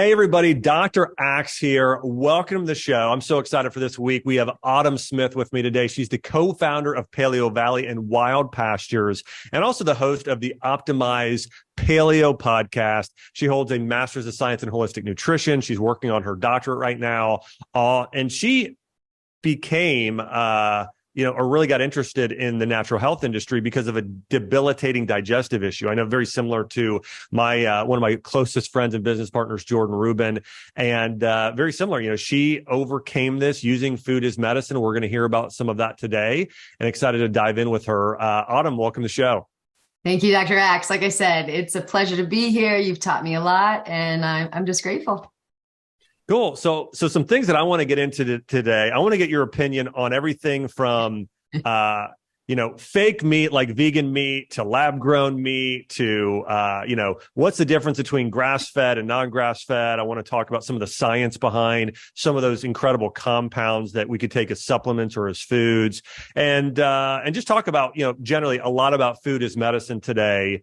Hey, everybody. Dr. Axe here. Welcome to the show. I'm so excited for this week. We have Autumn Smith with me today. She's the co-founder of PaleoValley and Wild Pastures and also the host of the Optimized Paleo podcast. She holds a master's of science in holistic nutrition. She's working on her doctorate right now. And she became or really got interested in the natural health industry because of a debilitating digestive issue. I know, very similar to my one of my closest friends and business partners, Jordan Rubin, and very similar. She overcame this using food as medicine. We're going to hear about some of that today, and excited to dive in with her. Autumn, welcome to the show. Thank you, Dr. Axe. Like I said, it's a pleasure to be here. You've taught me a lot, and I'm just grateful. Cool. So some things that I want to get into today. I want to get your opinion on everything from, fake meat like vegan meat to lab grown meat to, what's the difference between grass fed and non-grass fed. I want to talk about some of the science behind some of those incredible compounds that we could take as supplements or as foods, and just talk about, generally a lot about food as medicine today.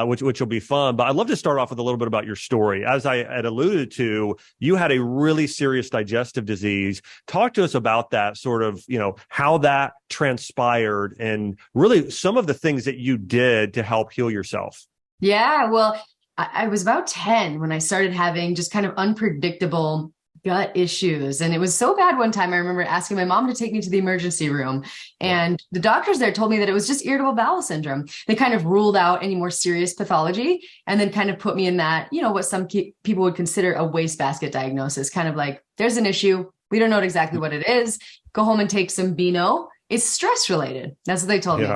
Which will be fun. But I'd love to start off with a little bit about your story. As I had alluded to, you had a really serious digestive disease. Talk to us about that, sort of, how that transpired and really some of the things that you did to help heal yourself. Yeah, well, I was about 10 when I started having just kind of unpredictable gut issues. And it was so bad one time, I remember asking my mom to take me to the emergency room. And the doctors there told me that it was just irritable bowel syndrome. They kind of ruled out any more serious pathology and then kind of put me in that, what some people would consider a wastebasket diagnosis, kind of like, there's an issue. We don't know exactly what it is. Go home and take some Beano. It's stress related. That's what they told me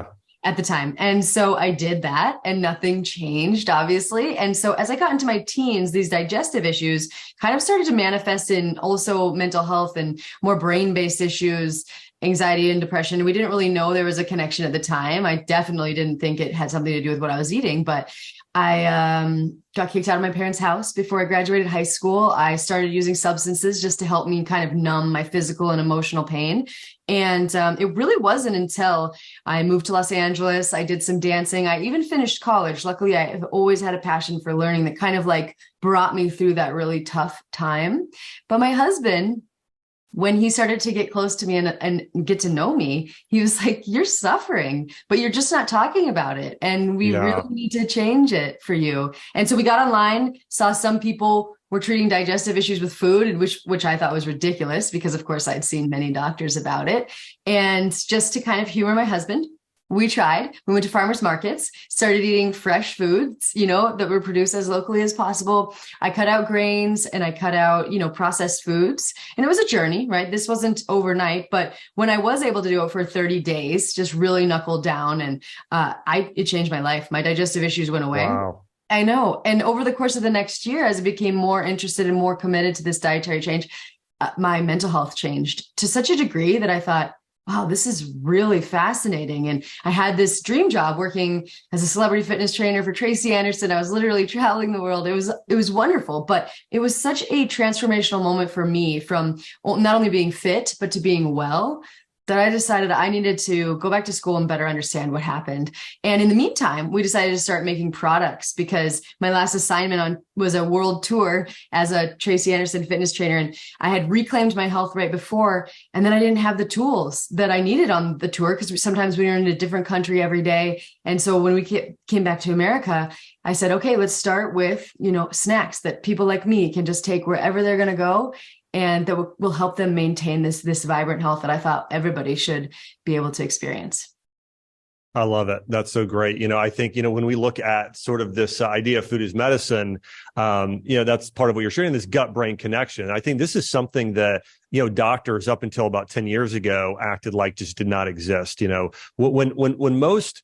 at the time. And so I did that and nothing changed, obviously. And so as I got into my teens, these digestive issues kind of started to manifest in also mental health and more brain-based issues, anxiety and depression. We didn't really know there was a connection at the time. I definitely didn't think it had something to do with what I was eating, but I got kicked out of my parents' house before I graduated high school. I started using substances just to help me kind of numb my physical and emotional pain. And it really wasn't until I moved to Los Angeles, I did some dancing. I even finished college. Luckily, I have always had a passion for learning that kind of like brought me through that really tough time. But my husband, when he started to get close to me and get to know me, he was like, you're suffering, but you're just not talking about it. And we really need to change it for you. And so we got online, saw some people were treating digestive issues with food, and which I thought was ridiculous because, of course, I'd seen many doctors about it. And just to kind of humor my husband, we tried. We went to farmers markets, started eating fresh foods, that were produced as locally as possible. I cut out grains and I cut out, processed foods. And it was a journey, right? This wasn't overnight, but when I was able to do it for 30 days, just really knuckled down, and it changed my life. My digestive issues went away. Wow. I know. And over the course of the next year, as I became more interested and more committed to this dietary change, my mental health changed to such a degree that I thought, wow, this is really fascinating. And I had this dream job working as a celebrity fitness trainer for Tracy Anderson. I was literally traveling the world. It was wonderful, but it was such a transformational moment for me, from not only being fit, but to being well, that I decided I needed to go back to school and better understand what happened. And in the meantime, we decided to start making products because my last assignment was a world tour as a Tracy Anderson fitness trainer. And I had reclaimed my health right before, and then I didn't have the tools that I needed on the tour because sometimes we were in a different country every day. And so when we came back to America, I said, okay, let's start with, snacks that people like me can just take wherever they're going to go, and that will help them maintain this vibrant health that I thought everybody should be able to experience. I love it. That's so great. I think, when we look at sort of this idea of food as medicine, that's part of what you're sharing, this gut-brain connection. I think this is something that, doctors up until about 10 years ago acted like just did not exist. When most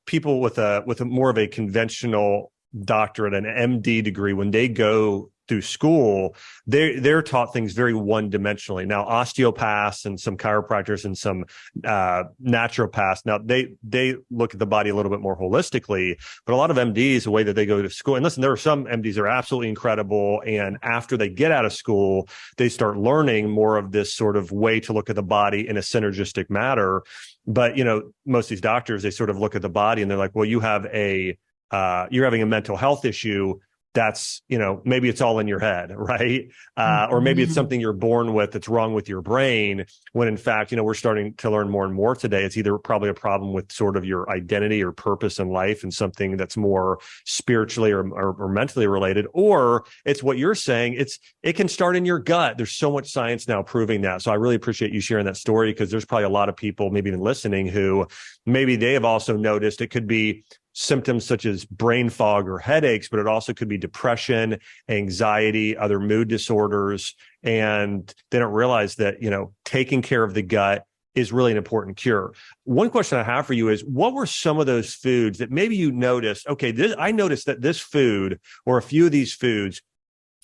people with a more of a conventional doctorate, an MD degree, when they go through school, they're taught things very one-dimensionally. Now, osteopaths and some chiropractors and some naturopaths, now they look at the body a little bit more holistically, but a lot of MDs, the way that they go to school, and listen, there are some MDs that are absolutely incredible, and after they get out of school, they start learning more of this sort of way to look at the body in a synergistic manner. But, most of these doctors, they sort of look at the body and they're like, well, you're having a mental health issue. that's, maybe it's all in your head, right? Or maybe it's something you're born with that's wrong with your brain, when in fact, we're starting to learn more and more today. It's either probably a problem with sort of your identity or purpose in life and something that's more spiritually or mentally related, or it's what you're saying. It can start in your gut. There's so much science now proving that. So I really appreciate you sharing that story, because there's probably a lot of people maybe even listening who maybe they have also noticed it could be symptoms such as brain fog or headaches, but it also could be depression, anxiety, other mood disorders. And they don't realize that, taking care of the gut is really an important cure. One question I have for you is, what were some of those foods that maybe you noticed, okay, I noticed that this food or a few of these foods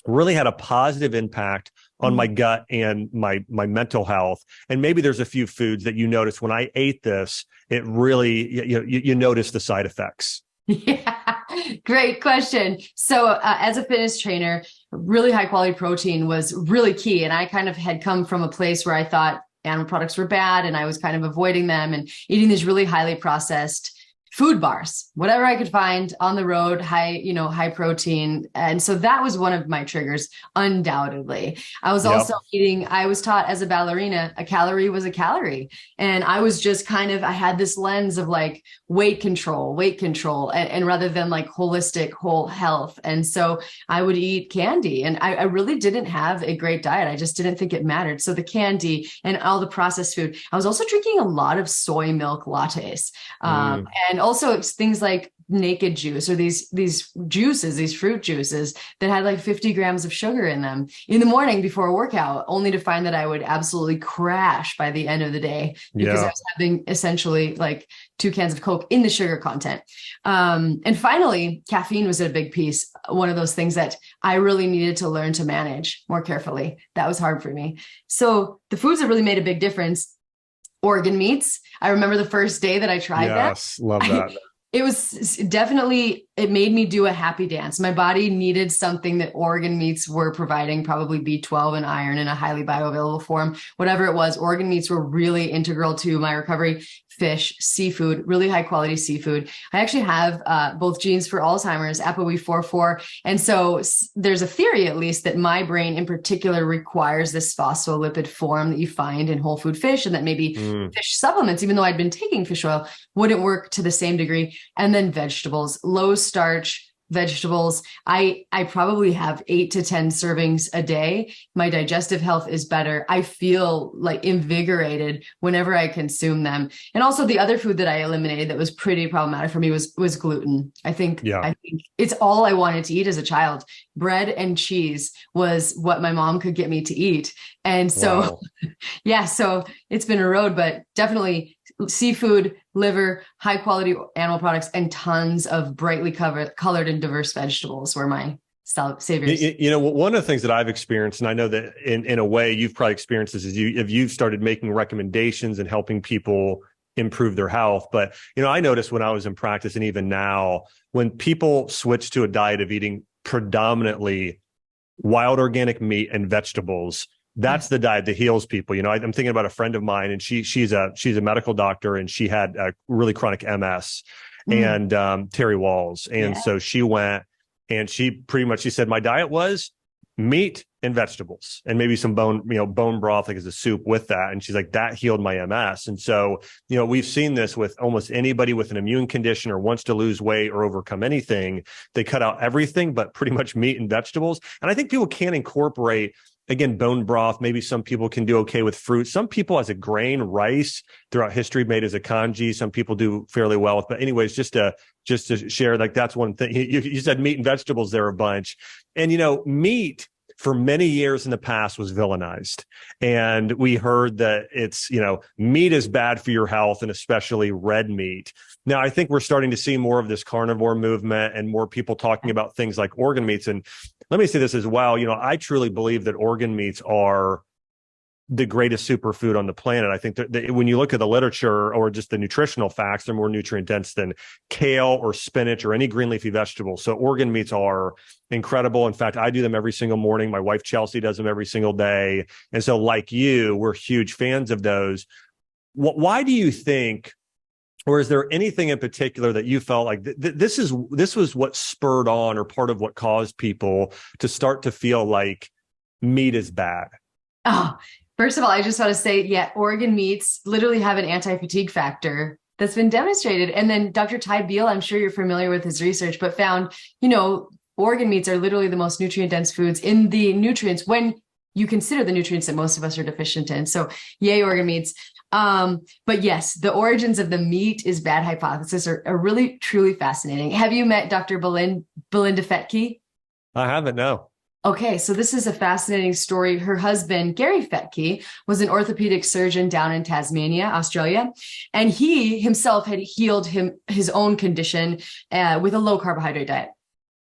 really had a positive impact on my gut and my mental health. And maybe there's a few foods that you notice when I ate this, it really, you notice the side effects. Yeah, great question. So as a fitness trainer, really high quality protein was really key. And I kind of had come from a place where I thought animal products were bad, and I was kind of avoiding them and eating these really highly processed food bars, whatever I could find on the road, high protein. And so that was one of my triggers, undoubtedly. I was also I was taught as a ballerina, a calorie was a calorie. And I was just I had this lens of like weight control, and rather than like holistic whole health. And so I would eat candy, and I really didn't have a great diet. I just didn't think it mattered. So the candy and all the processed food. I was also drinking a lot of soy milk lattes. And also things like naked juice, or these juices, these fruit juices that had like 50 grams of sugar in them in the morning before a workout, only to find that I would absolutely crash by the end of the day because I was having essentially like 2 cans of Coke in the sugar content. And finally, caffeine was a big piece. One of those things that I really needed to learn to manage more carefully. That was hard for me. So the foods that really made a big difference, organ meats. I remember the first day that I tried that. Yes, love that. It was definitely, it made me do a happy dance. My body needed something that organ meats were providing, probably B12 and iron in a highly bioavailable form. Whatever it was, organ meats were really integral to my recovery. Fish, seafood, really high quality seafood. I actually have both genes for Alzheimer's, ApoE44. And so there's a theory, at least, that my brain in particular requires this phospholipid form that you find in whole food fish, and that maybe fish supplements, even though I'd been taking fish oil, wouldn't work to the same degree. And then vegetables, low starch vegetables. I probably have 8 to 10 servings a day. My digestive health is better. I feel like invigorated whenever I consume them. And also the other food that I eliminated that was pretty problematic for me was gluten. I think it's all I wanted to eat as a child. Bread and cheese was what my mom could get me to eat. And so, so it's been a road, but definitely seafood, liver, high quality animal products, and tons of brightly colored and diverse vegetables were my saviors. One of the things that I've experienced, and I know that in a way you've probably experienced this, is you've started making recommendations and helping people improve their health. But, I noticed when I was in practice, and even now, when people switch to a diet of eating predominantly wild organic meat and vegetables, that's the diet that heals people. I'm thinking about a friend of mine, and she's a medical doctor, and she had a really chronic MS and Terry Walls. And so she went, and she said, my diet was meat and vegetables and maybe some bone broth, like as a soup with that. And she's like, that healed my MS. And so, we've seen this with almost anybody with an immune condition or wants to lose weight or overcome anything. They cut out everything but pretty much meat and vegetables. And I think people can incorporate, again, bone broth. Maybe some people can do okay with fruit. Some people as a grain, rice throughout history made as a congee. Some people do fairly well with, but anyways, just to share, like that's one thing. You said meat and vegetables there a bunch. And, meat for many years in the past was villainized. And we heard that it's, meat is bad for your health, and especially red meat. Now, I think we're starting to see more of this carnivore movement and more people talking about things like organ meats. And let me say this as well. I truly believe that organ meats are the greatest superfood on the planet. I think that when you look at the literature or just the nutritional facts, they're more nutrient dense than kale or spinach or any green leafy vegetable. So organ meats are incredible. In fact, I do them every single morning. My wife, Chelsea, does them every single day. And so like you, we're huge fans of those. Why do you think Or is there anything in particular that you felt like this was what spurred on, or part of what caused people to start to feel like meat is bad? Oh, first of all, I just want to say, yeah, organ meats literally have an anti-fatigue factor that's been demonstrated. And then Dr. Ty Beal, I'm sure you're familiar with his research, but found, organ meats are literally the most nutrient dense foods in the nutrients when you consider the nutrients that most of us are deficient in. So yay, organ meats. But yes, the origins of the meat is bad hypothesis are really, truly fascinating. Have you met Dr. Belinda Fettke? I haven't, no. Okay, so this is a fascinating story. Her husband, Gary Fettke, was an orthopedic surgeon down in Tasmania, Australia, and he himself had healed his own condition with a low carbohydrate diet.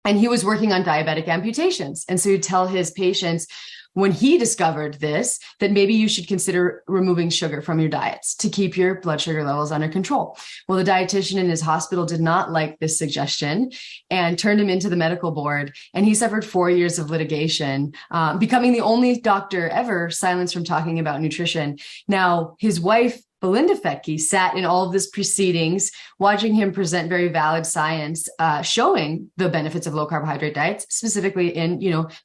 And he was working on diabetic amputations. And so he'd tell his patients, when he discovered this, that maybe you should consider removing sugar from your diets to keep your blood sugar levels under control. Well, the dietitian in his hospital did not like this suggestion and turned him into the medical board. And he suffered 4 years of litigation, becoming the only doctor ever silenced from talking about nutrition. Now, his wife, Belinda Fettke, sat in all of this proceedings, watching him present very valid science, showing the benefits of low carbohydrate diets, specifically in,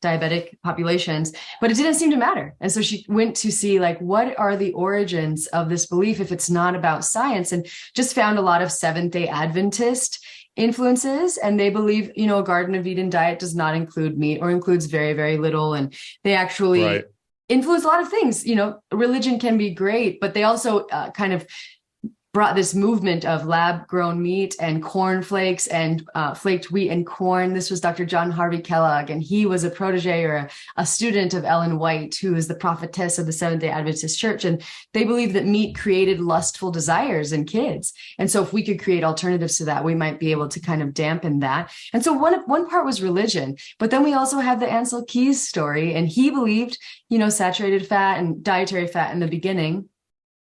diabetic populations, but it didn't seem to matter. And so she went to see, what are the origins of this belief if it's not about science, and just found a lot of Seventh-day Adventist influences. And they believe, a Garden of Eden diet does not include meat, or includes very, very little. And they actually... Right. Influence a lot of things. Religion can be great, but they also kind of brought this movement of lab-grown meat and corn flakes and flaked wheat and corn. This was Dr. John Harvey Kellogg, and he was a protege or a student of Ellen White, who is the prophetess of the Seventh-day Adventist Church. And they believe that meat created lustful desires in kids. And so if we could create alternatives to that, we might be able to kind of dampen that. And so one part was religion, but then we also have the Ansel Keys story, and he believed, saturated fat and dietary fat in the beginning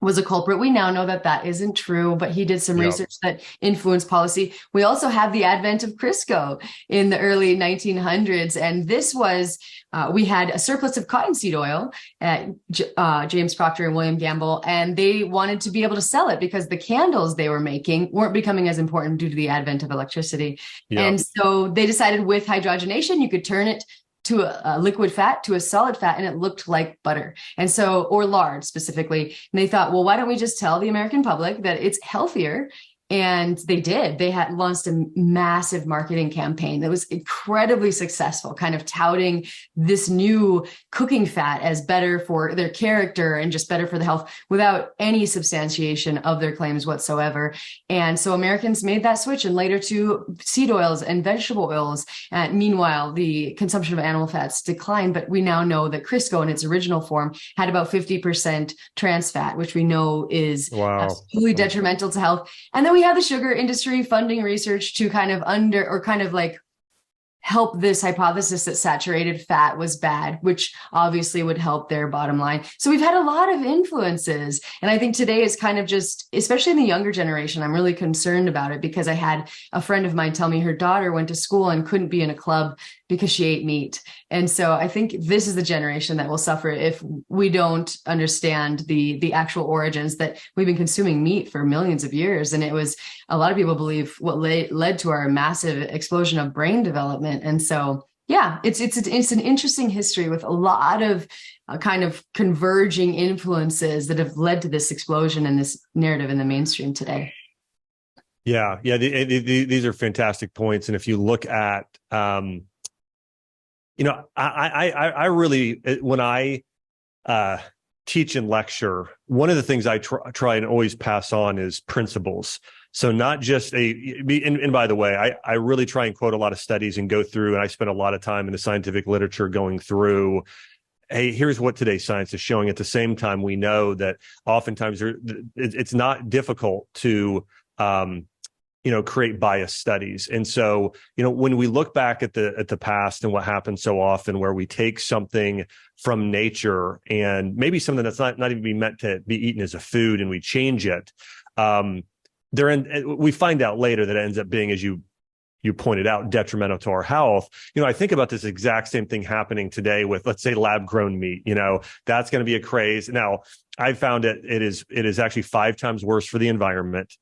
was a culprit. We now know that that isn't true, but he did some research that influenced policy. We also have the advent of Crisco in the early 1900s. And this was, we had a surplus of cottonseed oil at James Procter and William Gamble, and they wanted to be able to sell it because the candles they were making weren't becoming as important due to the advent of electricity. And so they decided with hydrogenation, you could turn it to a liquid fat, to a solid fat, and it looked like butter. And so, or lard specifically. And they thought, well, why don't we just tell the American public that it's healthier? And they did. They had launched a massive marketing campaign that was incredibly successful, kind of touting this new cooking fat as better for their character and just better for the health, without any substantiation of their claims whatsoever. And so Americans made that switch, and later to seed oils and vegetable oils. Meanwhile, the consumption of animal fats declined, but we now know that Crisco in its original form had about 50% trans fat, which we know is absolutely detrimental to health. And then we have the sugar industry funding research to kind of help this hypothesis that saturated fat was bad, which obviously would help their bottom line. So we've had a lot of influences. And I think today is kind of just, especially in the younger generation, I'm really concerned about it, because I had a friend of mine tell me her daughter went to school and couldn't be in a club because she ate meat. And so I think this is the generation that will suffer if we don't understand the actual origins, that we've been consuming meat for millions of years. And it was, a lot of people believe, what led to our massive explosion of brain development. And so, yeah, it's an interesting history with a lot of kind of converging influences that have led to this explosion and this narrative in the mainstream today. Yeah. These are fantastic points. And if you look at, I really, when I teach and lecture, one of the things I try and always pass on is principles. So not just and by the way, I really try and quote a lot of studies and go through, and I spend a lot of time in the scientific literature going through, hey, here's what today's science is showing. At the same time, we know that oftentimes it's not difficult to, create bias studies. And so, when we look back at the past and what happens so often, where we take something from nature and maybe something that's not even meant to be eaten as a food, and we change it, we find out later that it ends up being, as you pointed out, detrimental to our health. I think about this exact same thing happening today with, let's say, lab-grown meat. That's going to be a craze. Now, I found it is actually 5 times worse for the environment.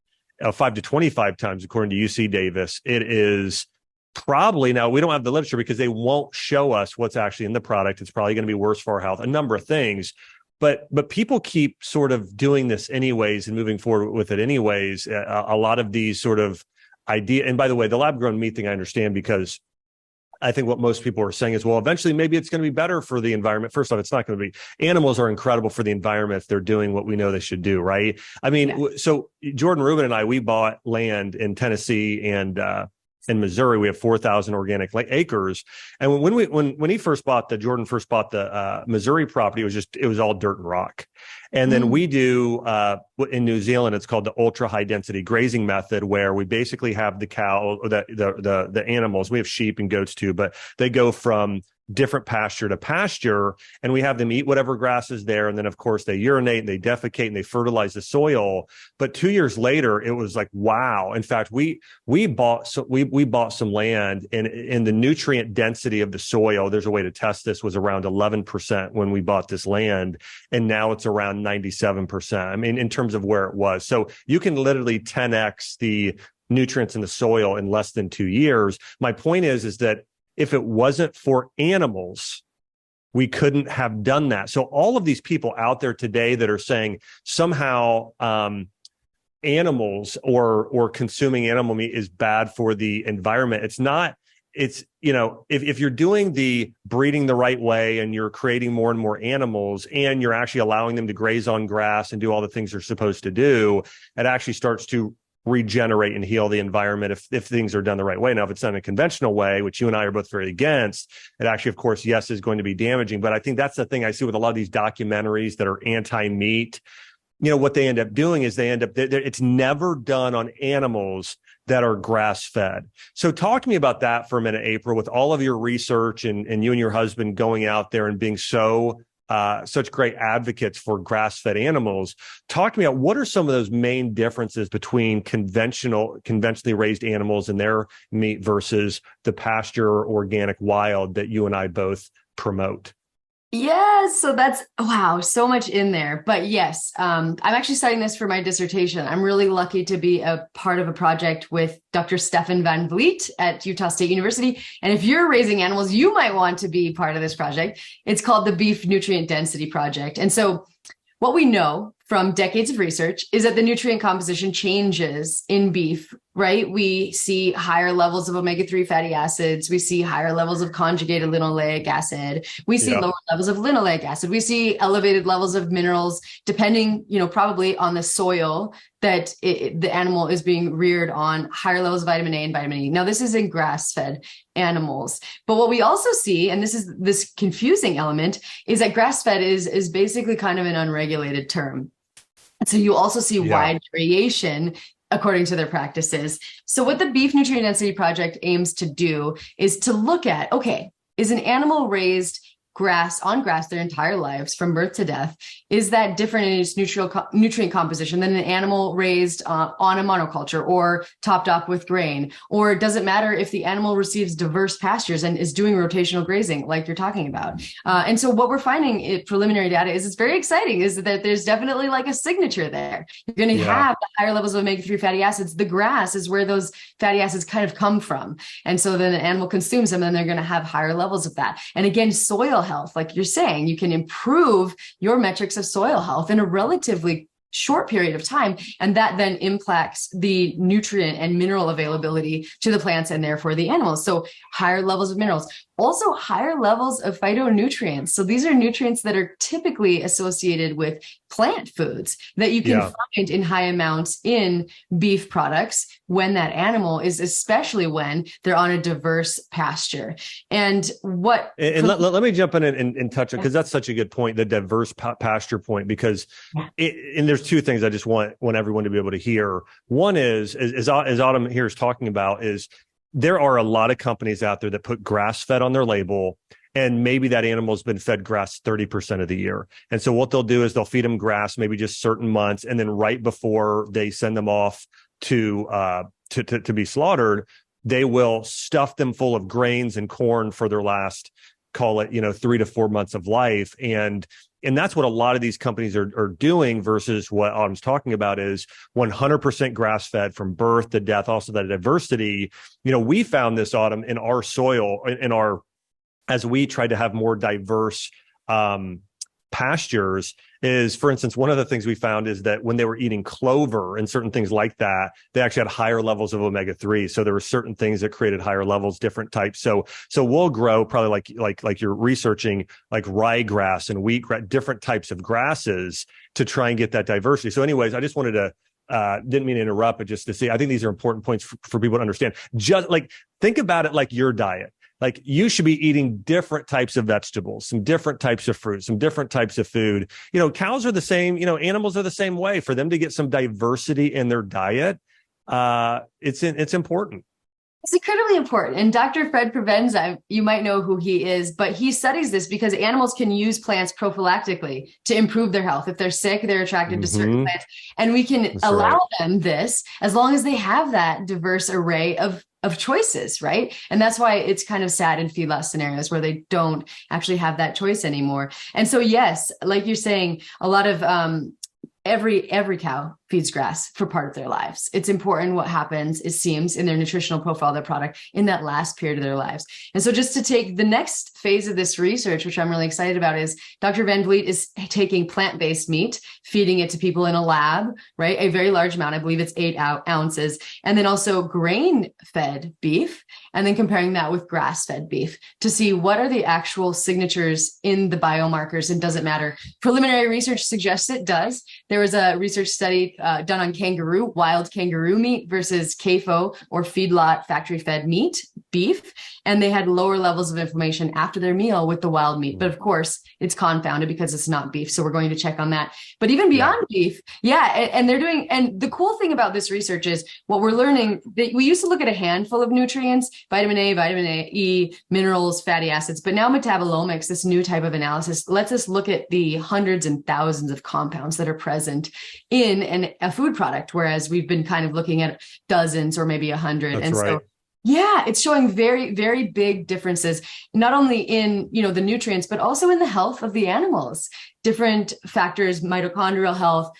5 to 25 times, according to UC Davis. It is probably, now we don't have the literature because they won't show us what's actually in the product. It's probably going to be worse for our health, a number of things. But people keep sort of doing this anyways and moving forward with it anyways. A lot of these sort of idea, and by the way, the lab grown meat thing I understand, because I think what most people are saying is, well, eventually maybe it's going to be better for the environment. First off, it's not going to be. Animals are incredible for the environment if they're doing what we know they should do, right? I mean, So Jordan Rubin and I, we bought land in Tennessee and in Missouri. We have 4,000 organic acres. And when he first bought Jordan first bought the Missouri property, it was all dirt and rock. And then we do in New Zealand, it's called the ultra high density grazing method, where we basically have the cow or the animals. We have sheep and goats too, but they go from different pasture to pasture, and we have them eat whatever grass is there. And then of course they urinate and they defecate and they fertilize the soil. But 2 years later, it was like, wow. In fact, we bought some land, and in the nutrient density of the soil, there's a way to test this, was around 11% when we bought this land. And now it's around 97%. I mean, in terms of where it was. So you can literally 10x the nutrients in the soil in less than 2 years. My point is that if it wasn't for animals, we couldn't have done that. So all of these people out there today that are saying somehow animals or consuming animal meat is bad for the environment, it's not. It's, if you're doing the breeding the right way and you're creating more and more animals and you're actually allowing them to graze on grass and do all the things they're supposed to do, it actually starts to regenerate and heal the environment if things are done the right way. Now, if it's done in a conventional way, which you and I are both very against, it actually, of course, yes, is going to be damaging. But I think that's the thing I see with a lot of these documentaries that are anti-meat. What they end up doing is it's never done on animals that are grass-fed. So talk to me about that for a minute, April, with all of your research and you and your husband going out there and being such great advocates for grass-fed animals. Talk to me about what are some of those main differences between conventionally raised animals and their meat versus the pasture, organic, wild that you and I both promote. Yes. So that's, wow, so much in there. But yes, I'm actually studying this for my dissertation. I'm really lucky to be a part of a project with Dr. Stefan Van Vliet at Utah State University. And if you're raising animals, you might want to be part of this project. It's called the Beef Nutrient Density Project. And so what we know from decades of research is that the nutrient composition changes in beef, right? We see higher levels of omega-3 fatty acids. We see higher levels of conjugated linoleic acid. We see lower levels of linoleic acid. We see elevated levels of minerals, depending, probably on the soil that the animal is being reared on, higher levels of vitamin A and vitamin E. Now, this is in grass-fed animals. But what we also see, and this is this confusing element, is that grass-fed is basically kind of an unregulated term. So you also see wide variation according to their practices. So what the Beef Nutrient Density Project aims to do is to look at, okay, is an animal raised on grass their entire lives from birth to death? Is that different in its nutrient composition than an animal raised on a monoculture or topped off with grain? Or does it matter if the animal receives diverse pastures and is doing rotational grazing like you're talking about? And so what we're finding in preliminary data is it's very exciting, is that there's definitely like a signature there. You're going to have the higher levels of omega-3 fatty acids. The grass is where those fatty acids kind of come from. And so then the animal consumes them and they're going to have higher levels of that. And again, soil health, like you're saying, you can improve your metrics of soil health in a relatively short period of time. And that then impacts the nutrient and mineral availability to the plants and therefore the animals. So higher levels of minerals, also higher levels of phytonutrients. So these are nutrients that are typically associated with plant foods that you can find in high amounts in beef products when that animal is, especially when they're on a diverse pasture. And let me jump in and touch on, because that's such a good point, the diverse pasture point, because and there's two things I just want everyone to be able to hear. One is, as Autumn here is talking about, is there are a lot of companies out there that put grass-fed on their label, and maybe that animal's been fed grass 30% of the year. And so what they'll do is they'll feed them grass, maybe just certain months, and then right before they send them off to be slaughtered, they will stuff them full of grains and corn for their last call it, 3 to 4 months of life. And that's what a lot of these companies are doing versus what Autumn's talking about is 100% grass fed from birth to death. Also that diversity, we found this, Autumn, in our soil, as we tried to have more diverse pastures is, for instance, one of the things we found is that when they were eating clover and certain things like that, they actually had higher levels of omega-3. So there were certain things that created higher levels, different types. So we'll grow probably like you're researching, like ryegrass and wheatgrass, different types of grasses to try and get that diversity. So anyways, I just wanted to, didn't mean to interrupt, but just to say, I think these are important points for people to understand. Just like, think about it like your diet. Like you should be eating different types of vegetables, some different types of fruit, some different types of food. Cows are the same, animals are the same way. For them to get some diversity in their diet, it's important. It's incredibly important. And Dr. Fred Provenza, you might know who he is, but he studies this because animals can use plants prophylactically to improve their health. If they're sick, they're attracted to certain plants. And we can allow them this as long as they have that diverse array of choices, right? And that's why it's kind of sad in feedlot scenarios where they don't actually have that choice anymore. And so, yes, like you're saying, a lot of every cow feeds grass for part of their lives. It's important what happens, it seems, in their nutritional profile of their product in that last period of their lives. And so just to take the next phase of this research, which I'm really excited about, is Dr. Van Vliet is taking plant-based meat, feeding it to people in a lab, right? A very large amount, I believe it's 8 ounces, and then also grain-fed beef, and then comparing that with grass-fed beef to see what are the actual signatures in the biomarkers, and does it matter? Preliminary research suggests it does. There was a research study done on wild kangaroo meat versus CAFO or feedlot factory-fed meat, beef, and they had lower levels of inflammation after their meal with the wild meat. But of course, it's confounded because it's not beef. So we're going to check on that. But even beyond beef, and they're doing, and the cool thing about this research is what we're learning, that we used to look at a handful of nutrients, vitamin A, vitamin E, minerals, fatty acids, but now metabolomics, this new type of analysis, lets us look at the hundreds and thousands of compounds that are present in a food product, whereas we've been kind of looking at dozens or maybe 100. That's and right. So it's showing very, very big differences, not only in, the nutrients, but also in the health of the animals, different factors, mitochondrial health,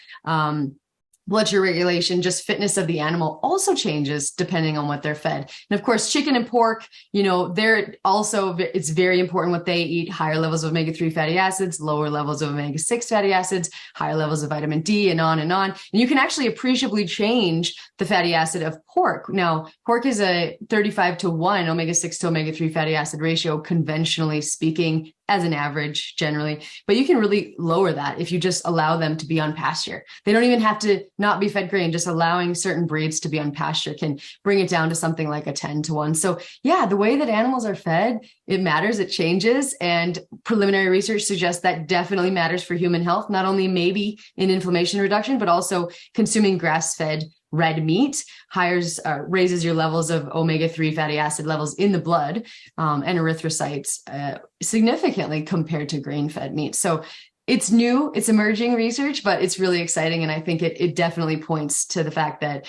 blood sugar regulation, just fitness of the animal also changes depending on what they're fed. And of course, chicken and pork, they're also, it's very important what they eat, higher levels of omega-3 fatty acids, lower levels of omega-6 fatty acids, higher levels of vitamin D, and on and on. And you can actually appreciably change the fatty acid of pork. Now, pork is a 35-to-1 omega-6 to omega-3 fatty acid ratio, conventionally speaking, as an average generally, but you can really lower that if you just allow them to be on pasture. They don't even have to not be fed grain. Just allowing certain breeds to be on pasture can bring it down to something like a 10-to-1. So the way that animals are fed, it matters, it changes. And preliminary research suggests that definitely matters for human health, not only maybe in inflammation reduction, but also consuming grass-fed red meat raises your levels of omega-3 fatty acid levels in the blood and erythrocytes significantly compared to grain-fed meat. So it's new, it's emerging research, but it's really exciting. And I think it definitely points to the fact that,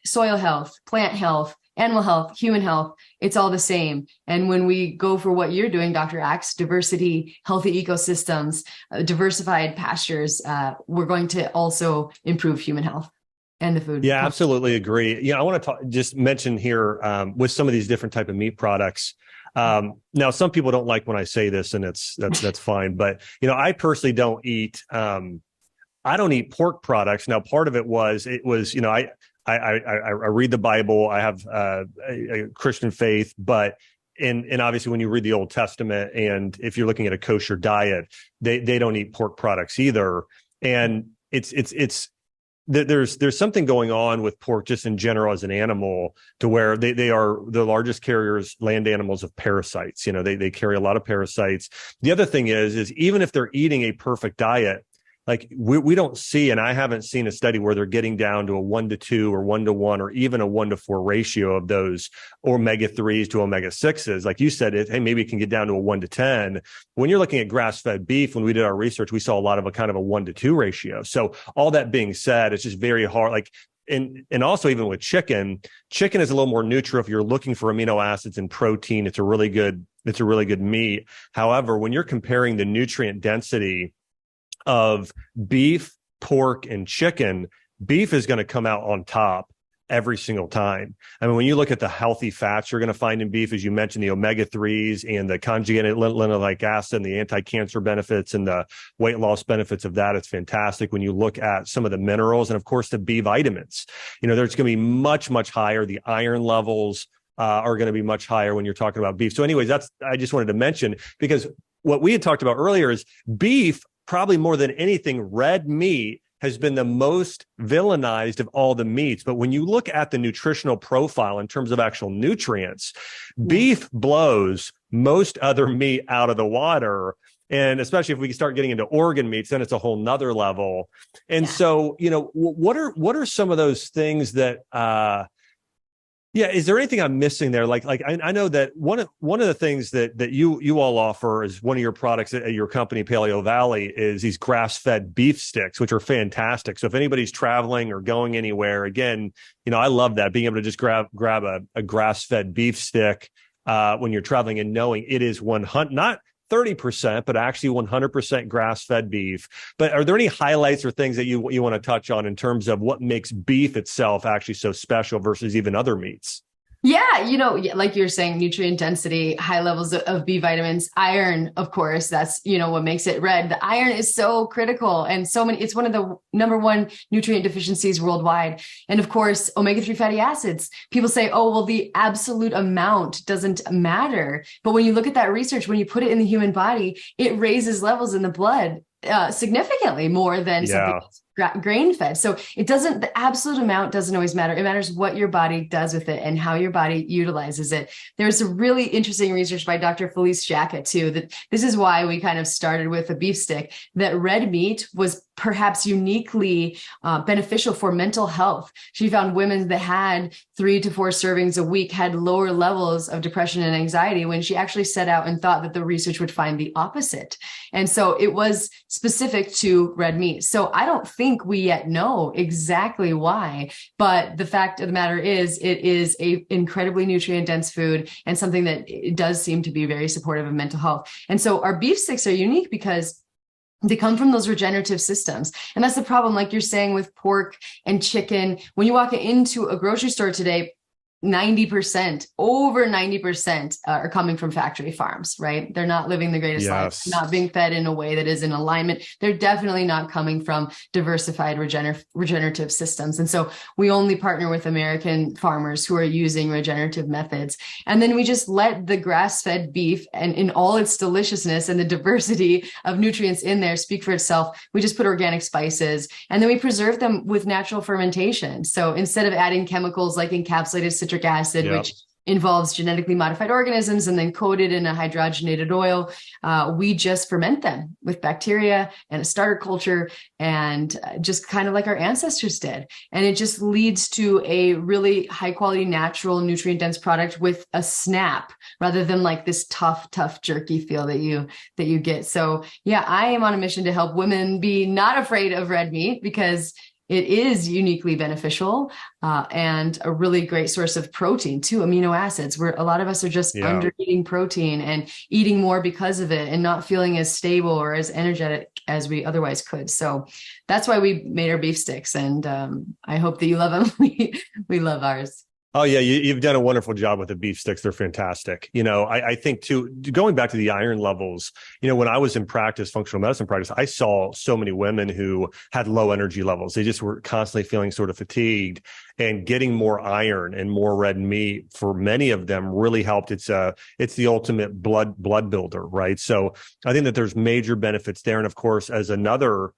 soil health, plant health, animal health, human health, it's all the same. And when we go for what you're doing, Dr. Axe, diversity, healthy ecosystems, diversified pastures, we're going to also improve human health and the food. Yeah, absolutely agree. I want to just mention here with some of these different type of meat products. Now, some people don't like when I say this, and that's fine. But I personally don't eat. I don't eat pork products. Now, part of it was I read the Bible. I have a Christian faith, but and obviously when you read the Old Testament, and if you're looking at a kosher diet, they don't eat pork products either. And there's something going on with pork just in general as an animal, to where they are the largest carriers, land animals, of parasites. They carry a lot of parasites. The other thing is even if they're eating a perfect diet, like we don't see, and I haven't seen a study where they're getting down to a 1-to-2 or 1-to-1 or even a 1-to-4 ratio of those omega-3s to omega-6s. Like you said, maybe it can get down to a 1-to-10. When you're looking at grass-fed beef, when we did our research, we saw a lot of a kind of a 1-to-2 ratio. So all that being said, it's just very hard. Like and also even with chicken is a little more neutral. If you're looking for amino acids and protein, it's a really good meat. However, when you're comparing the nutrient density of beef, pork, and chicken, beef is going to come out on top every single time. I mean, when you look at the healthy fats you're going to find in beef, as you mentioned, the omega-3s and the conjugated linoleic acid and the anti-cancer benefits and the weight loss benefits of that, it's fantastic. When you look at some of the minerals and, of course, the B vitamins, there's going to be much, much higher. The iron levels are going to be much higher when you're talking about beef. So anyways, I just wanted to mention, because what we had talked about earlier is beef, probably more than anything, red meat has been the most villainized of all the meats. But when you look at the nutritional profile in terms of actual nutrients, beef blows most other meat out of the water. And especially if we start getting into organ meats, then it's a whole nother level. And so, what are some of those things that, is there anything I'm missing there? Like I know that one of the things that you all offer is one of your products at your company, PaleoValley, is these grass-fed beef sticks, which are fantastic. So if anybody's traveling or going anywhere, again, I love that, being able to just grab a grass-fed beef stick when you're traveling and knowing it is 100, not 30%, but actually 100% grass-fed beef. But are there any highlights or things that you want to touch on in terms of what makes beef itself actually so special versus even other meats? Yeah, like you're saying, nutrient density, high levels of B vitamins, iron, of course, that's, what makes it red. The iron is so critical and it's one of the number one nutrient deficiencies worldwide. And of course, omega-3 fatty acids. People say, oh, well, the absolute amount doesn't matter. But when you look at that research, when you put it in the human body, it raises levels in the blood significantly more than something that's grain fed. So the absolute amount doesn't always matter. It matters what your body does with it and how your body utilizes it. There's a really interesting research by Dr. Felice Jacka too, that this is why we kind of started with a beef stick, that red meat was perhaps uniquely beneficial for mental health. She found women that had 3 to 4 servings a week had lower levels of depression and anxiety, when she actually set out and thought that the research would find the opposite. And so it was specific to red meat. So I don't think we yet know exactly why, but the fact of the matter is it is a incredibly nutrient dense food and something that it does seem to be very supportive of mental health. And so our beef sticks are unique because they come from those regenerative systems. And that's the problem, like you're saying, with pork and chicken. When you walk into a grocery store today, 90%, over 90% are coming from factory farms, right? They're not living the greatest life, not being fed in a way that is in alignment. They're definitely not coming from diversified regenerative systems. And so we only partner with American farmers who are using regenerative methods. And then we just let the grass-fed beef and in all its deliciousness and the diversity of nutrients in there speak for itself. We just put organic spices and then we preserve them with natural fermentation. So instead of adding chemicals like encapsulated citric acid, which involves genetically modified organisms and then coated in a hydrogenated oil, we just ferment them with bacteria and a starter culture, and just kind of like our ancestors did. And it just leads to a really high quality, natural, nutrient dense product with a snap, rather than like this tough jerky feel that you get. So yeah, I am on a mission to help women be not afraid of red meat, because it is uniquely beneficial and a really great source of protein too, amino acids, where a lot of us are just under eating protein and eating more because of it and not feeling as stable or as energetic as we otherwise could. So that's why we made our beef sticks, and I hope that you love them. We love ours. Oh, yeah, you've done a wonderful job with the beef sticks. They're fantastic. I think, too, going back to the iron levels, when I was in practice, functional medicine practice, I saw so many women who had low energy levels. They just were constantly feeling sort of fatigued, and getting more iron and more red meat for many of them really helped. It's the ultimate blood builder, right? So I think that there's major benefits there. And of course, as another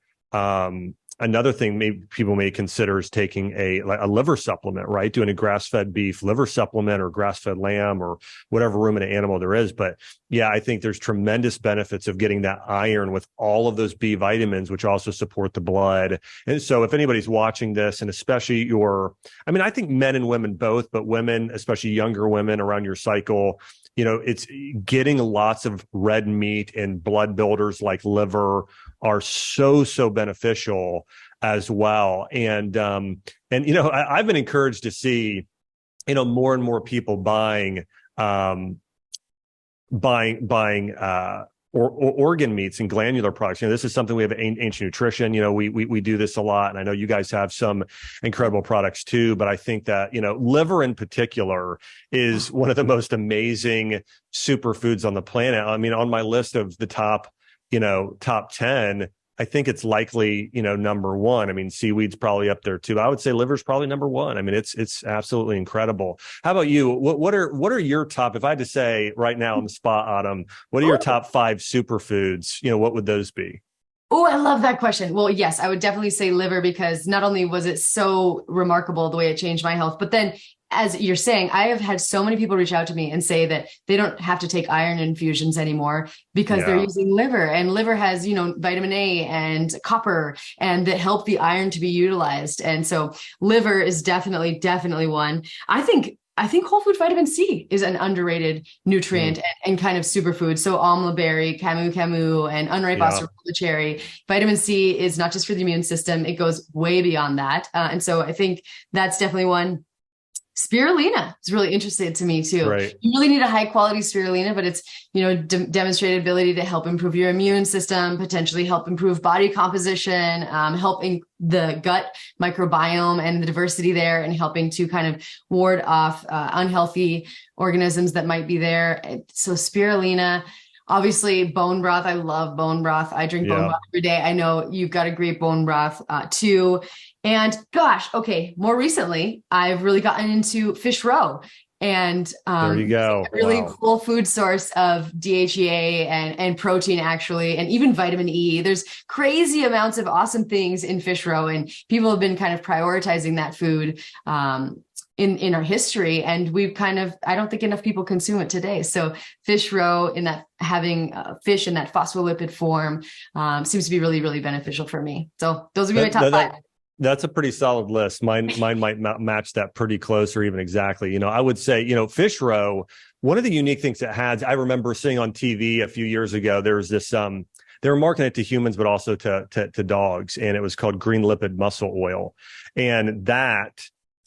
thing people may consider is taking a liver supplement, right? Doing a grass-fed beef liver supplement or grass-fed lamb or whatever ruminant animal there is. But yeah, I think there's tremendous benefits of getting that iron with all of those B vitamins, which also support the blood. And so if anybody's watching this, and especially I think men and women both, but women, especially younger women around your cycle, it's getting lots of red meat and blood builders like liver are so beneficial. as well. I've been encouraged to see, more and more people buying organ meats and glandular products. This is something we have at Ancient Nutrition. We do this a lot, and I know you guys have some incredible products too. But I think that liver in particular is one of the most amazing superfoods on the planet. I mean, on my list of the top 10, I think it's likely, number one. I mean, seaweed's probably up there too. But I would say liver's probably number one. I mean, it's absolutely incredible. How about you? What are your top, if I had to say right now on the spot, Autumn, what are your top 5 superfoods? What would those be? Oh, I love that question. Well, yes, I would definitely say liver, because not only was it so remarkable the way it changed my health, but then, as you're saying, I have had so many people reach out to me and say that they don't have to take iron infusions anymore because they're using liver, and liver has, vitamin A and copper, and that help the iron to be utilized. And so liver is definitely one. I think whole food vitamin C is an underrated nutrient and kind of superfood. So amla berry, camu, and unripe Australian cherry. Vitamin C is not just for the immune system. It goes way beyond that. And so I think that's definitely one. Spirulina is really interesting to me too. Right. You really need a high quality spirulina, but it's, demonstrated ability to help improve your immune system, potentially help improve body composition, helping the gut microbiome and the diversity there, and helping to kind of ward off unhealthy organisms that might be there. So spirulina. Obviously, bone broth. I love bone broth. I drink bone broth every day. I know you've got a great bone broth too. And gosh, okay, more recently, I've really gotten into fish roe. And there you go. A really cool food source of DHEA and protein, actually, and even vitamin E. There's crazy amounts of awesome things in fish roe, and people have been kind of prioritizing that food in our history, and I don't think enough people consume it today. So fish roe, in that having fish in that phospholipid form, seems to be really, really beneficial for me. So those would be my top 5. That's a pretty solid list. Mine might match that pretty close, or even exactly. I would say, fish roe, one of the unique things it has, I remember seeing on TV a few years ago, there was this, they were marketing it to humans, but also to dogs. And it was called green lipid muscle oil. And that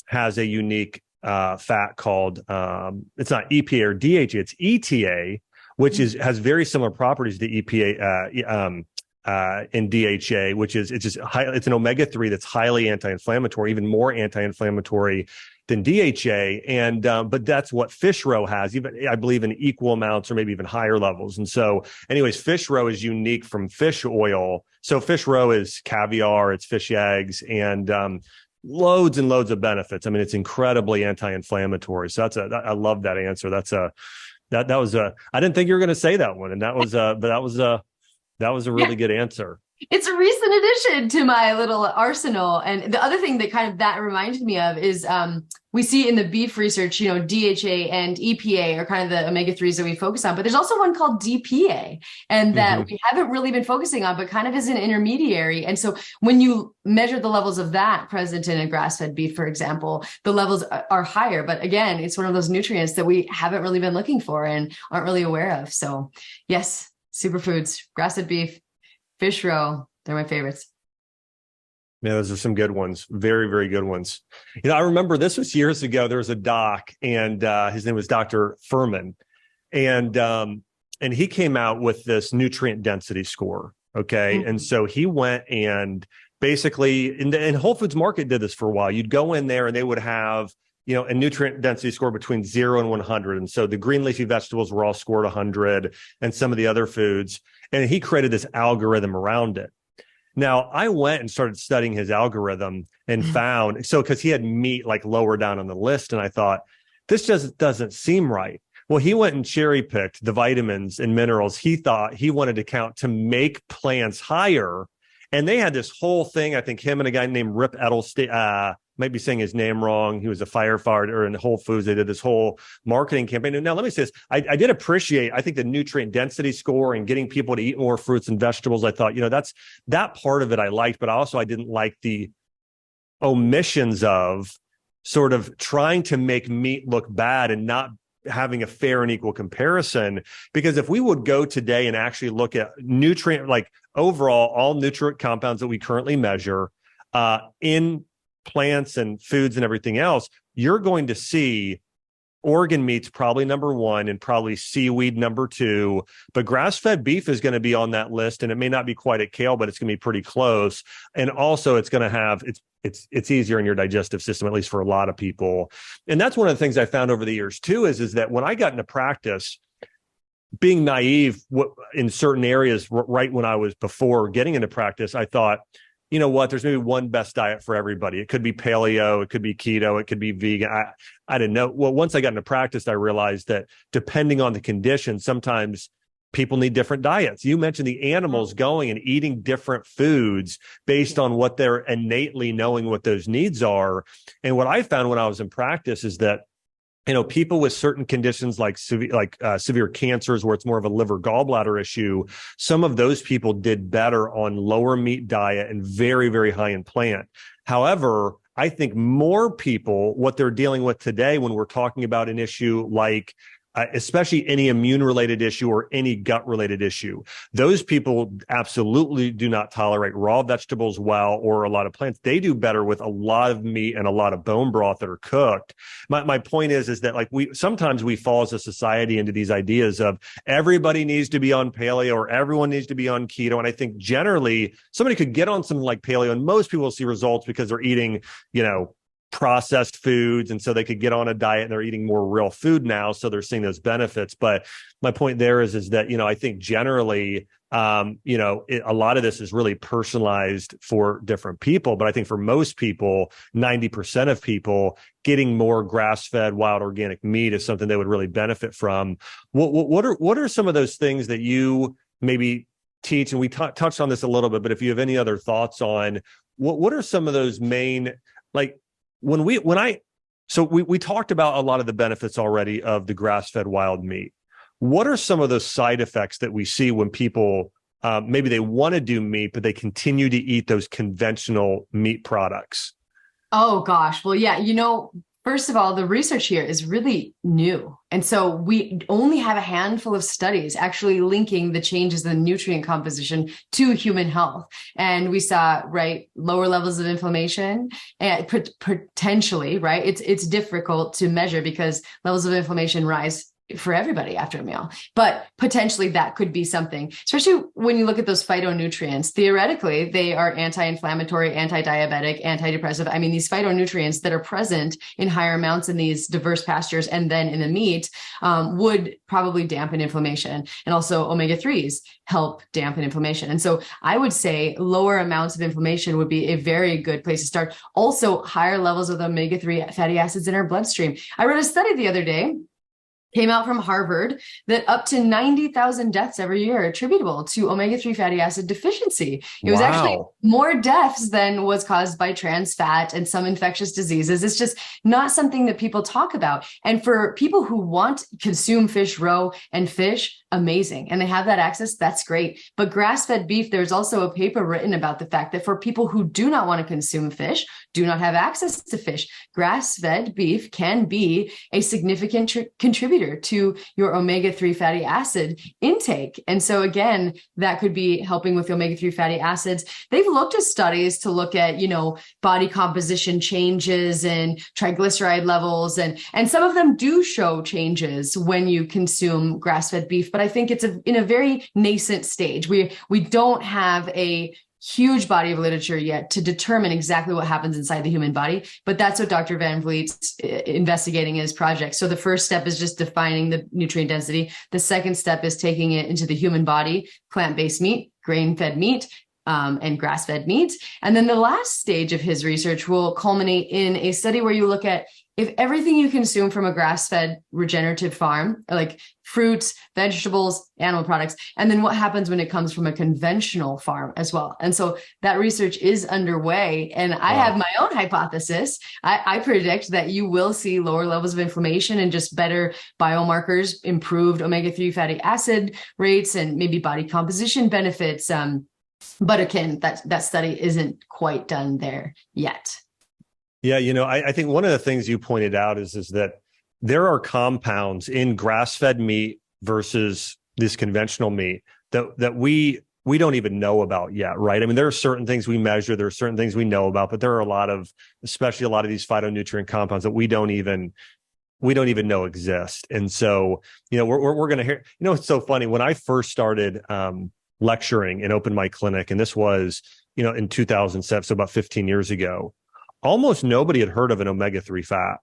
has a unique fat called, it's not EPA or DHA, it's ETA, which has very similar properties to EPA in DHA, which is it's an omega-3 that's highly anti-inflammatory, even more anti-inflammatory than DHA. And but that's what fish roe has, even I believe in equal amounts or maybe even higher levels. And so, anyways, fish roe is unique from fish oil. So fish roe is caviar, it's fish eggs, and loads and loads of benefits. I mean, it's incredibly anti-inflammatory. So I love that answer. That was I didn't think you were going to say that one, and that was a really good answer. It's a recent addition to my little arsenal. And the other thing that kind of that reminded me of is we see in the beef research, DHA and EPA are kind of the omega-3s that we focus on, but there's also one called DPA, and that we haven't really been focusing on, but kind of is an intermediary. And so when you measure the levels of that present in a grass-fed beef, for example, the levels are higher. But again, it's one of those nutrients that we haven't really been looking for and aren't really aware of. So yes, superfoods, grass-fed beef, fish roe, they're my favorites. Yeah, those are some good ones. Very, very good ones. I remember this was years ago. There was a doc, and his name was Dr. Furman. And he came out with this nutrient density score. Okay. And so he went and basically, and Whole Foods Market did this for a while. You'd go in there and they would have, a nutrient density score between 0 and 100. And so the green leafy vegetables were all scored 100, and some of the other foods. And he created this algorithm around it. Now, I went and started studying his algorithm and found, because he had meat like lower down on the list, and I thought, this just doesn't seem right. Well, he went and cherry picked the vitamins and minerals he thought he wanted to count to make plants higher. And they had this whole thing. I think him and a guy named Rip Edelstein, might be saying his name wrong. He was a firefighter in Whole Foods. They did this whole marketing campaign. And now let me say this. I did appreciate, I think, the nutrient density score and getting people to eat more fruits and vegetables. I thought, that part of it I liked, but also I didn't like the omissions of sort of trying to make meat look bad and not having a fair and equal comparison. Because if we would go today and actually look at nutrient, like overall, all nutrient compounds that we currently measure, in plants and foods and everything else, you're going to see organ meat's probably number one and probably seaweed number two, but grass-fed beef is going to be on that list, and it may not be quite at kale, but it's going to be pretty close. And also it's going to have, it's easier in your digestive system, at least for a lot of people. And that's one of the things I found over the years too, is that when I got into practice, being naive in certain areas, right when I was before getting into practice, I thought, you know what, there's maybe one best diet for everybody. It could be paleo, it could be keto, it could be vegan. I didn't know. Well, once I got into practice, I realized that depending on the condition, sometimes people need different diets. You mentioned the animals going and eating different foods based on what they're innately knowing what those needs are. And what I found when I was in practice is that, you know, people with certain conditions like severe cancers, where it's more of a liver gallbladder issue, some of those people did better on lower meat diet and very, very high in plant. However, I think more people, what they're dealing with today when we're talking about an issue like especially any immune-related issue or any gut-related issue, those people absolutely do not tolerate raw vegetables well, or a lot of plants. They do better with a lot of meat and a lot of bone broth that are cooked. My point is that like sometimes we fall as a society into these ideas of everybody needs to be on paleo or everyone needs to be on keto. And I think generally somebody could get on something like paleo and most people will see results because they're eating, you know, processed foods. And so they could get on a diet and they're eating more real food now. So they're seeing those benefits. But my point there is that, you know, I think generally, you know, a lot of this is really personalized for different people. But I think for most people, 90% of people, getting more grass-fed wild organic meat is something they would really benefit from. What are some of those things that you maybe teach? And we touched on this a little bit, but if you have any other thoughts on what are some of those main, like, we talked about a lot of the benefits already of the grass-fed wild meat. What are some of those side effects that we see when people maybe they want to do meat, but they continue to eat those conventional meat products? Oh gosh. Well, yeah, you know, first of all, the research here is really new. And so we only have a handful of studies actually linking the changes in nutrient composition to human health. And we saw, right, lower levels of inflammation and potentially, right, it's difficult to measure because levels of inflammation rise for everybody after a meal, but potentially that could be something, especially when you look at those phytonutrients. Theoretically, they are anti-inflammatory, anti-diabetic, antidepressive. I mean, these phytonutrients that are present in higher amounts in these diverse pastures and then in the meat would probably dampen inflammation. And also omega-3s help dampen inflammation. And so I would say lower amounts of inflammation would be a very good place to start. Also, higher levels of omega-3 fatty acids in our bloodstream. I read a study the other day, came out from Harvard, that up to 90,000 deaths every year are attributable to omega-3 fatty acid deficiency. It was actually more deaths than was caused by trans fat and some infectious diseases. It's just not something that people talk about. And for people who consume fish roe and fish, amazing. And they have that access, that's great. But grass-fed beef, there's also a paper written about the fact that for people who do not want to consume fish, do not have access to fish, grass-fed beef can be a significant contributor to your omega-3 fatty acid intake. And so again, that could be helping with omega-3 fatty acids. They've looked at studies to look at, you know, body composition changes and triglyceride levels. And some of them do show changes when you consume grass-fed beef, but I think it's in a very nascent stage. We don't have a huge body of literature yet to determine exactly what happens inside the human body, but that's what Dr. Van Vliet's investigating in his project. So the first step is just defining the nutrient density. The second step is taking it into the human body, plant-based meat, grain-fed meat, and grass-fed meat. And then the last stage of his research will culminate in a study where you look at if everything you consume from a grass-fed regenerative farm, like fruits, vegetables, animal products, and then what happens when it comes from a conventional farm as well. And so that research is underway. And I have my own hypothesis. I predict that you will see lower levels of inflammation and just better biomarkers, improved omega-3 fatty acid rates, and maybe body composition benefits. But again, that study isn't quite done there yet. Yeah, you know, I think one of the things you pointed out is that there are compounds in grass-fed meat versus this conventional meat that we we don't even know about yet, right? I mean, there are certain things we measure, there are certain things we know about, but there are a lot of, especially a lot of these phytonutrient compounds that we don't even know exist. And so, we're going to hear, it's so funny. When I first started lecturing and opened my clinic, and this was, in 2007, so about 15 years ago, almost nobody had heard of an omega-3 fat.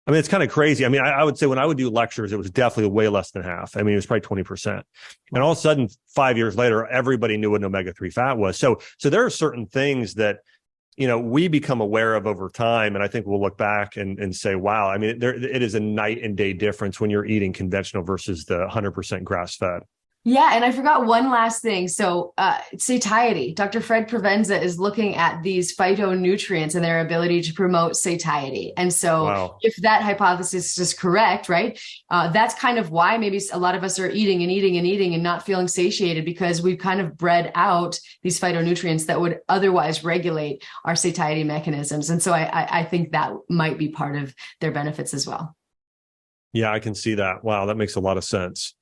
I mean, it's kind of crazy. I mean, I would say when I would do lectures, it was definitely way less than half. I mean, it was probably 20%. And all of a sudden, 5 years later, everybody knew what an omega-3 fat was. So there are certain things that, we become aware of over time. And I think we'll look back and say, wow, I mean, it is a night and day difference when you're eating conventional versus the 100% grass fed. Yeah, and I forgot one last thing. So satiety. Dr. Fred Provenza is looking at these phytonutrients and their ability to promote satiety. And so if that hypothesis is correct, right, that's kind of why maybe a lot of us are eating and eating and eating and not feeling satiated, because we've kind of bred out these phytonutrients that would otherwise regulate our satiety mechanisms. And so I think that might be part of their benefits as well. Yeah, I can see that. Wow, that makes a lot of sense.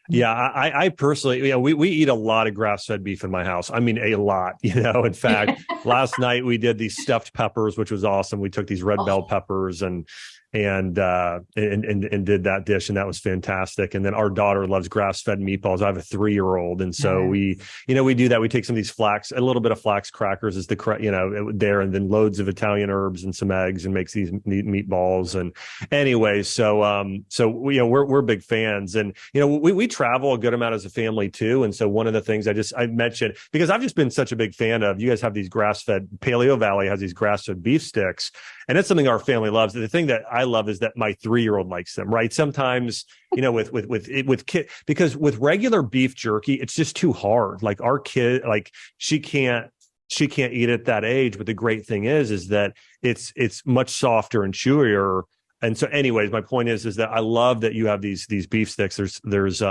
Yeah, I personally, we eat a lot of grass-fed beef in my house. I mean, a lot, In fact, last night we did these stuffed peppers, which was awesome. We took these red bell peppers and did that dish, and that was fantastic. And then our daughter loves grass-fed meatballs. I have a 3-year-old, and so we do that. We take some of these a little bit of flax crackers as there, and then loads of Italian herbs and some eggs, and makes these meatballs. And anyway, so we're big fans, and we travel a good amount as a family too. And so one of the things I mentioned, because I've just been such a big fan of, you guys have these grass-fed, PaleoValley has these grass-fed beef sticks, and it's something our family loves. The thing that I love is that my 3-year-old likes them, right? Sometimes, with kid, because with regular beef jerky, it's just too hard. Like our kid, like she can't eat at that age. But the great thing is that it's much softer and chewier. And so anyways, my point is that I love that you have these beef sticks. There's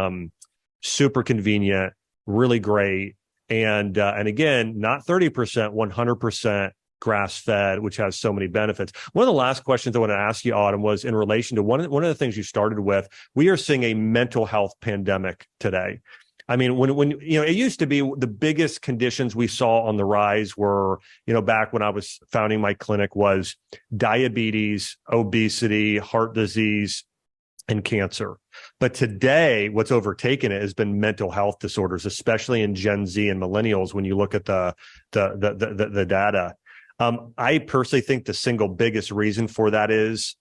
super convenient, really great. And again, not 30%, 100% grass-fed, which has so many benefits. One of the last questions I want to ask you, Autumn, was in relation to one of the things you started with. We are seeing a mental health pandemic today. I mean, when it used to be the biggest conditions we saw on the rise were, back when I was founding my clinic, was diabetes, obesity, heart disease, and cancer. But today, what's overtaken it has been mental health disorders, especially in Gen Z and millennials. When you look at the data, I personally think the single biggest reason for that is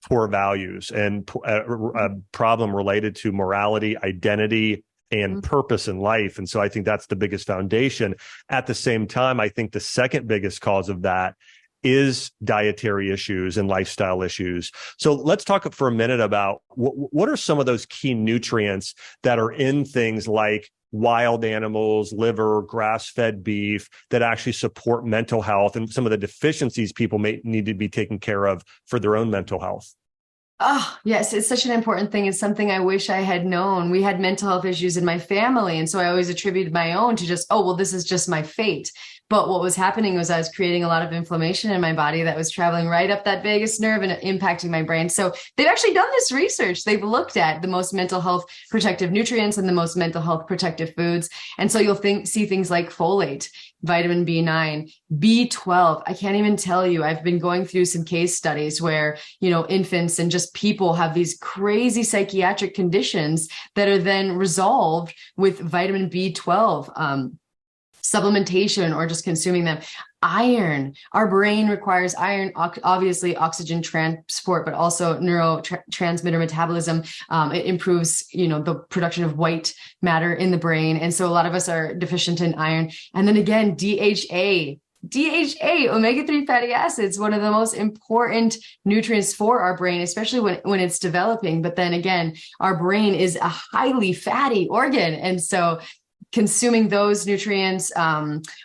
poor values and a problem related to morality, identity, and purpose in life. And so I think that's the biggest foundation. At the same time, I think the second biggest cause of that is dietary issues and lifestyle issues. So let's talk for a minute about what are some of those key nutrients that are in things like wild animals, liver, grass-fed beef, that actually support mental health, and some of the deficiencies people may need to be taken care of for their own mental health. Oh, yes. It's such an important thing. It's something I wish I had known. We had mental health issues in my family. And so I always attributed my own to just, oh, well, this is just my fate. But what was happening was I was creating a lot of inflammation in my body that was traveling right up that vagus nerve and impacting my brain. So they've actually done this research. They've looked at the most mental health protective nutrients and the most mental health protective foods. And so you'll see things like folate, vitamin B9, B12. I can't even tell you, I've been going through some case studies where, infants and just people have these crazy psychiatric conditions that are then resolved with vitamin B12, supplementation, or just consuming them. Iron. Our brain requires iron, obviously oxygen transport, but also neurotransmitter metabolism. It improves, the production of white matter in the brain. And so a lot of us are deficient in iron. And then again, DHA, omega-3 fatty acids, one of the most important nutrients for our brain, especially when it's developing. But then again, our brain is a highly fatty organ. And so consuming those nutrients.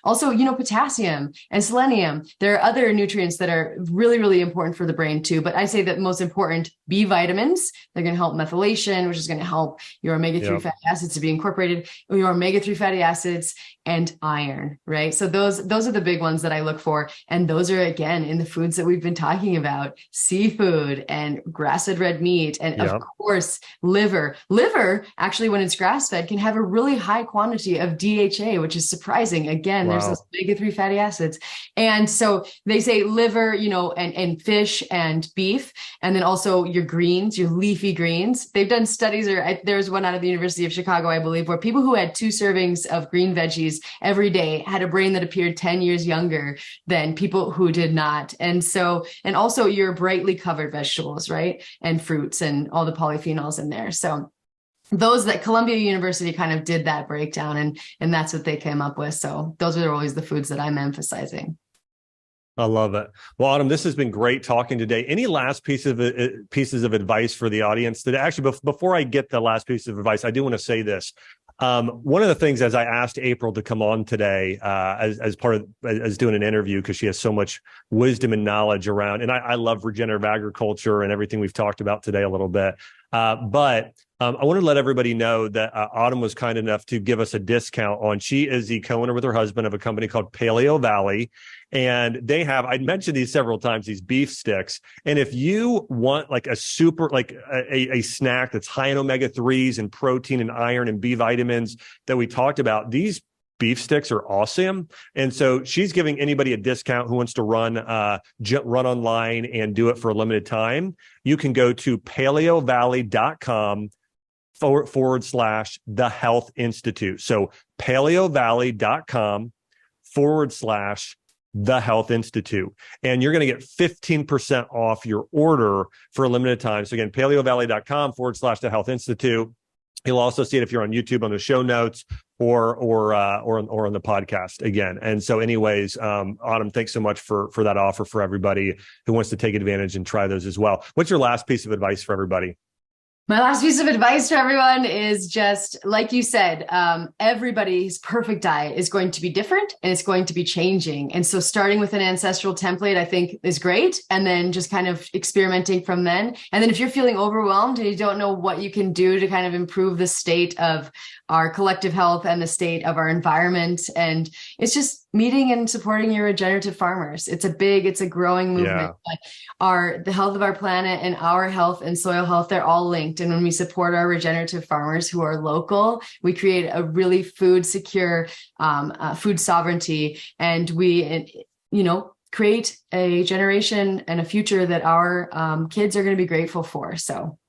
Also, potassium and selenium. There are other nutrients that are really, really important for the brain too. But I say that most important, B vitamins. They're going to help methylation, which is going to help your omega-3 fatty acids to be incorporated, your omega-3 fatty acids, and iron, right? So those are the big ones that I look for. And those are, again, in the foods that we've been talking about: seafood and grass-fed red meat. And of course, liver. Liver, actually, when it's grass-fed, can have a really high quantity of DHA, which is surprising. Again, there's those omega-3 fatty acids. And so they say liver, and fish and beef, and then also your greens, your leafy greens. They've done studies, there's one out of the University of Chicago, I believe, where people who had 2 servings of green veggies every day had a brain that appeared 10 years younger than people who did not. And also your brightly covered vegetables, right? And fruits and all the polyphenols in there. So those that Columbia University kind of did that breakdown, and that's what they came up with. So those are always the foods that I'm emphasizing. I love it. Well, Autumn, this has been great talking today. Any last pieces of advice for the audience today? Actually, before I get the last piece of advice, I do want to say this. One of the things, as I asked April to come on today, as doing an interview, because she has so much wisdom and knowledge around, and I love regenerative agriculture and everything we've talked about today a little bit. But I want to let everybody know that Autumn was kind enough to give us a discount she is the co-owner with her husband of a company called PaleoValley. And they have, I'd mentioned these several times, these beef sticks. And if you want like a super, like a snack that's high in omega-3s and protein and iron and B vitamins that we talked about, these beef sticks are awesome. And so she's giving anybody a discount who wants to run online and do it for a limited time. You can go to paleovalley.com / the Health Institute. So paleovalley.com / the Health Institute. And you're going to get 15% off your order for a limited time. So again, paleovalley.com / the Health Institute. You'll also see it if you're on YouTube on the show notes or on the podcast again. And so anyways, Autumn, thanks so much for that offer for everybody who wants to take advantage and try those as well. What's your last piece of advice for everybody? My last piece of advice for everyone is just, like you said, everybody's perfect diet is going to be different and it's going to be changing. And so starting with an ancestral template, I think, is great. And then just kind of experimenting from then. And then if you're feeling overwhelmed and you don't know what you can do to kind of improve the state of our collective health and the state of our environment, and it's just meeting and supporting your regenerative farmers. It's a growing movement. But the health of our planet and our health and soil health, they're all linked. And when we support our regenerative farmers who are local, we create a really food secure, food sovereignty, and we, create a generation and a future that our kids are going to be grateful for. So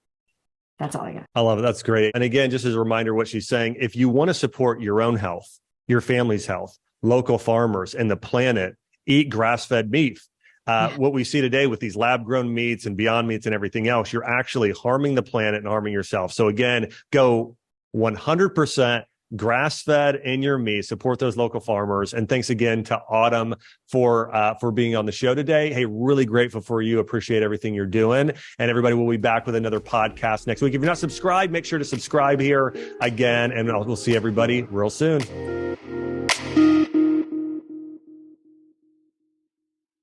that's all I got. I love it. That's great. And again, just as a reminder, what she's saying, if you want to support your own health, your family's health, local farmers, and the planet, eat grass-fed beef. What we see today with these lab-grown meats and Beyond Meats and everything else, you're actually harming the planet and harming yourself. So again, go 100% grass-fed in your meat, support those local farmers. And thanks again to Autumn for being on the show today. Hey, really grateful for you. Appreciate everything you're doing. And everybody, will be back with another podcast next week. If you're not subscribed, make sure to subscribe here again, and we'll see everybody real soon.